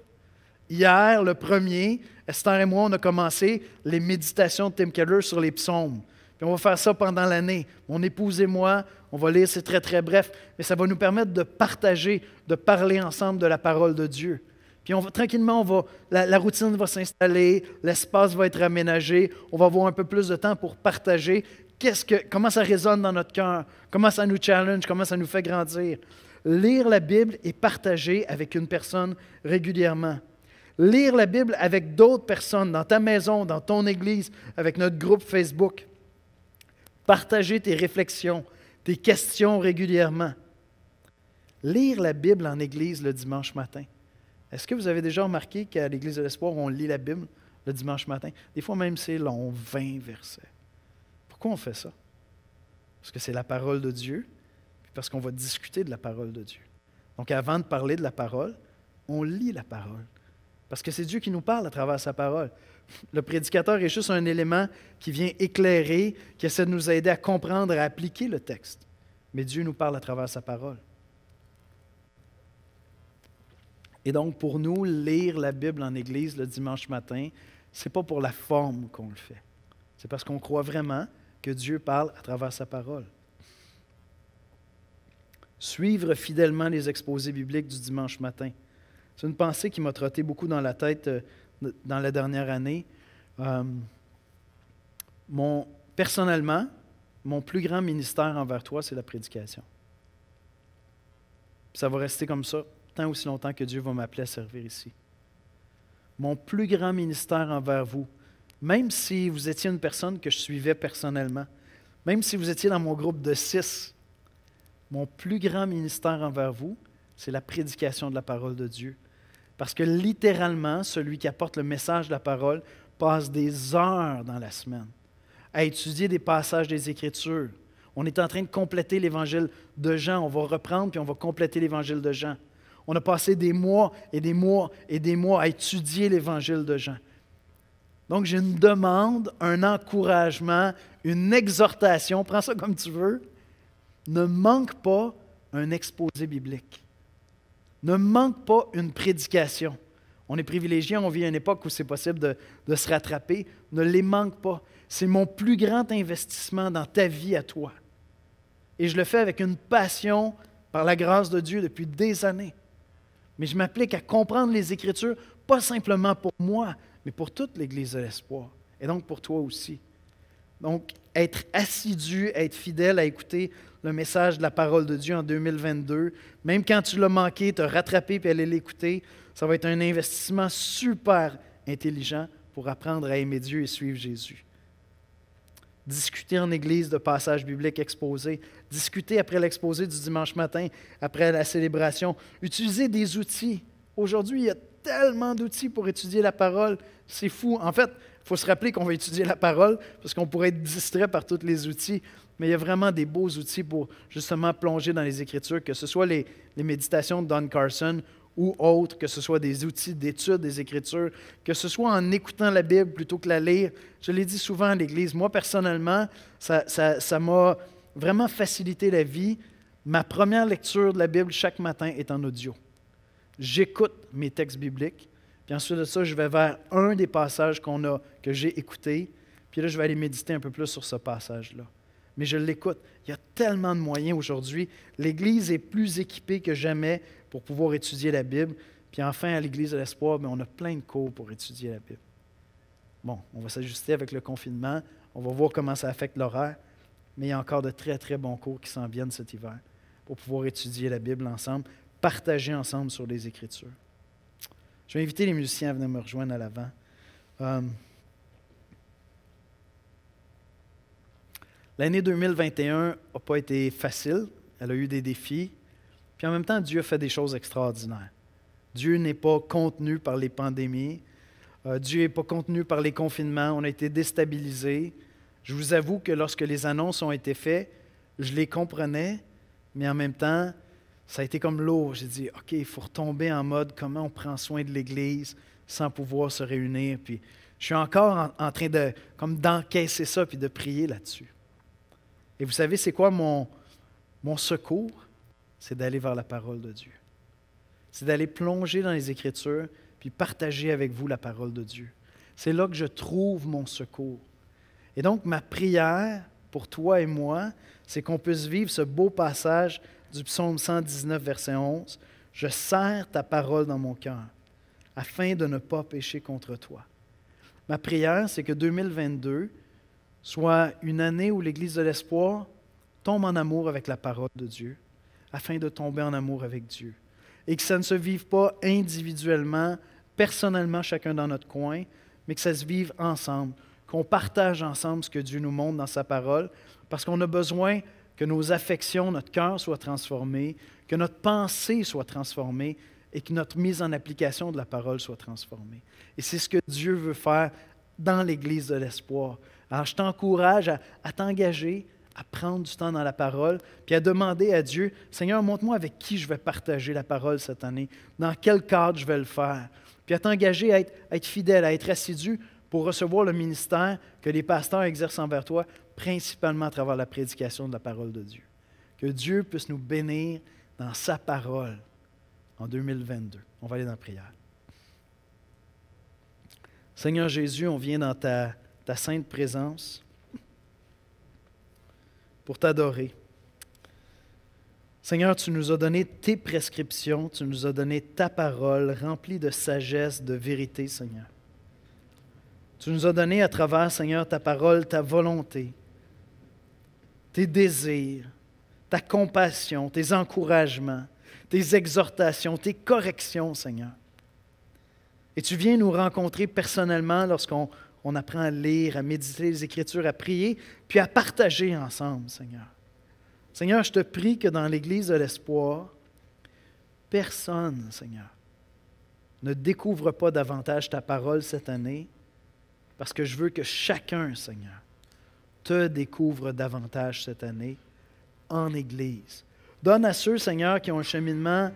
Hier, le 1er, Esther et moi, on a commencé les méditations de Tim Keller sur les psaumes. Puis on va faire ça pendant l'année. Mon épouse et moi, on va lire, c'est très, très bref, mais ça va nous permettre de partager, de parler ensemble de la parole de Dieu. Puis tranquillement, la routine va s'installer, l'espace va être aménagé, on va avoir un peu plus de temps pour partager comment ça résonne dans notre cœur, comment ça nous challenge, comment ça nous fait grandir. Lire la Bible et partager avec une personne régulièrement. Lire la Bible avec d'autres personnes, dans ta maison, dans ton église, avec notre groupe Facebook. Partager tes réflexions, tes questions régulièrement. Lire la Bible en église le dimanche matin. Est-ce que vous avez déjà remarqué qu'à l'Église de l'Espoir, on lit la Bible le dimanche matin. Des fois même c'est long, 20 versets. Pourquoi on fait ça? Parce que c'est la parole de Dieu, puis parce qu'on va discuter de la parole de Dieu. Donc avant de parler de la parole, on lit la parole. Parce que c'est Dieu qui nous parle à travers sa parole. Le prédicateur est juste un élément qui vient éclairer, qui essaie de nous aider à comprendre et à appliquer le texte. Mais Dieu nous parle à travers sa parole. Et donc, pour nous, lire la Bible en Église le dimanche matin, ce n'est pas pour la forme qu'on le fait. C'est parce qu'on croit vraiment que Dieu parle à travers sa parole. Suivre fidèlement les exposés bibliques du dimanche matin. C'est une pensée qui m'a trotté beaucoup dans la tête dans la dernière année. Personnellement, mon plus grand ministère envers toi, c'est la prédication. Puis ça va rester comme ça tant aussi longtemps que Dieu va m'appeler à servir ici. Mon plus grand ministère envers vous, même si vous étiez une personne que je suivais personnellement, même si vous étiez dans mon groupe de 6, mon plus grand ministère envers vous, c'est la prédication de la parole de Dieu. Parce que littéralement, celui qui apporte le message de la parole passe des heures dans la semaine à étudier des passages des Écritures. On est en train de compléter l'évangile de Jean. On va reprendre puis on va compléter l'évangile de Jean. On a passé des mois et des mois et des mois à étudier l'évangile de Jean. Donc, j'ai une demande, un encouragement, une exhortation, prends ça comme tu veux. Ne manque pas un exposé biblique. Ne manque pas une prédication. On est privilégié, on vit à une époque où c'est possible de se rattraper. Ne les manque pas. C'est mon plus grand investissement dans ta vie à toi. Et je le fais avec une passion par la grâce de Dieu depuis des années. Mais je m'applique à comprendre les Écritures, pas simplement pour moi, mais pour toute l'Église de l'Espoir. Et donc pour toi aussi. Donc, être assidu, être fidèle à écouter le message de la parole de Dieu en 2022, même quand tu l'as manqué, te rattraper et aller l'écouter, ça va être un investissement super intelligent pour apprendre à aimer Dieu et suivre Jésus. Discuter en Église de passages bibliques exposés, discuter après l'exposé du dimanche matin, après la célébration, utiliser des outils. Aujourd'hui, il y a tellement d'outils pour étudier la parole, c'est fou. En fait, il faut se rappeler qu'on va étudier la parole parce qu'on pourrait être distrait par tous les outils, mais il y a vraiment des beaux outils pour justement plonger dans les Écritures, que ce soit les méditations de Don Carson ou autres, que ce soit des outils d'étude des Écritures, que ce soit en écoutant la Bible plutôt que la lire. Je l'ai dit souvent à l'Église, moi personnellement, ça m'a vraiment facilité la vie. Ma première lecture de la Bible chaque matin est en audio. J'écoute mes textes bibliques, puis ensuite de ça, je vais vers un des passages que j'ai écouté, puis là, je vais aller méditer un peu plus sur ce passage-là. Mais je l'écoute. Il y a tellement de moyens aujourd'hui. L'Église est plus équipée que jamais pour pouvoir étudier la Bible. Puis enfin, à l'Église de l'Espoir, on a plein de cours pour étudier la Bible. Bon, on va s'ajuster avec le confinement. On va voir comment ça affecte l'horaire. Mais il y a encore de très, très bons cours qui s'en viennent cet hiver pour pouvoir étudier la Bible ensemble, partager ensemble sur les Écritures. Je vais inviter les musiciens à venir me rejoindre à l'avant. L'année 2021 n'a pas été facile. Elle a eu des défis. Puis en même temps, Dieu a fait des choses extraordinaires. Dieu n'est pas contenu par les pandémies. Dieu n'est pas contenu par les confinements. On a été déstabilisés. Je vous avoue que lorsque les annonces ont été faites, je les comprenais, mais en même temps, ça a été comme lourd. J'ai dit, OK, il faut retomber en mode comment on prend soin de l'Église sans pouvoir se réunir. Puis je suis encore en train d'encaisser ça puis de prier là-dessus. Et vous savez, c'est quoi mon secours? C'est d'aller vers la parole de Dieu. C'est d'aller plonger dans les Écritures puis partager avec vous la parole de Dieu. C'est là que je trouve mon secours. Et donc, ma prière pour toi et moi, c'est qu'on puisse vivre ce beau passage du psaume 119, verset 11. « Je serre ta parole dans mon cœur, afin de ne pas pécher contre toi. » Ma prière, c'est que 2022 soit une année où l'Église de l'Espoir tombe en amour avec la parole de Dieu, afin de tomber en amour avec Dieu. Et que ça ne se vive pas individuellement, personnellement, chacun dans notre coin, mais que ça se vive ensemble, qu'on partage ensemble ce que Dieu nous montre dans sa parole, parce qu'on a besoin que nos affections, notre cœur soit transformé, que notre pensée soit transformée, et que notre mise en application de la parole soit transformée. Et c'est ce que Dieu veut faire dans l'Église de l'Espoir. Alors, je t'encourage à t'engager, à prendre du temps dans la parole, puis à demander à Dieu, Seigneur, montre-moi avec qui je vais partager la parole cette année, dans quel cadre je vais le faire, puis à t'engager à être fidèle, à être assidu pour recevoir le ministère que les pasteurs exercent envers toi, principalement à travers la prédication de la parole de Dieu. Que Dieu puisse nous bénir dans sa parole en 2022. On va aller dans la prière. Seigneur Jésus, on vient dans ta sainte présence pour t'adorer. Seigneur, tu nous as donné tes prescriptions, tu nous as donné ta parole remplie de sagesse, de vérité, Seigneur. Tu nous as donné à travers, Seigneur, ta parole, ta volonté, tes désirs, ta compassion, tes encouragements, tes exhortations, tes corrections, Seigneur. Et tu viens nous rencontrer personnellement lorsqu'on apprend à lire, à méditer les Écritures, à prier, puis à partager ensemble, Seigneur. Seigneur, je te prie que dans l'Église de l'Espoir, personne, Seigneur, ne découvre pas davantage ta parole cette année, parce que je veux que chacun, Seigneur, te découvre davantage cette année en Église. Donne à ceux, Seigneur, qui ont un cheminement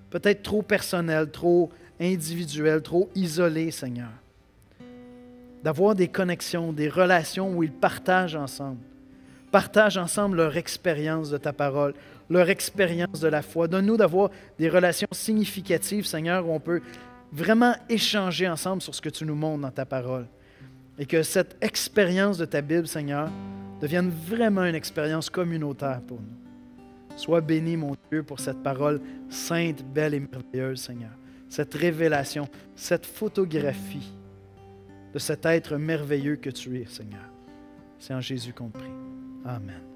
peut-être trop personnel, trop individuel, trop isolé, Seigneur, d'avoir des connexions, des relations où ils partagent ensemble leur expérience de ta parole, leur expérience de la foi. Donne-nous d'avoir des relations significatives, Seigneur, où on peut vraiment échanger ensemble sur ce que tu nous montres dans ta parole. Et que cette expérience de ta Bible, Seigneur, devienne vraiment une expérience communautaire pour nous. Sois béni, mon Dieu, pour cette parole sainte, belle et merveilleuse, Seigneur. Cette révélation, cette photographie de cet être merveilleux que tu es, Seigneur. C'est en Jésus qu'on te prie. Amen.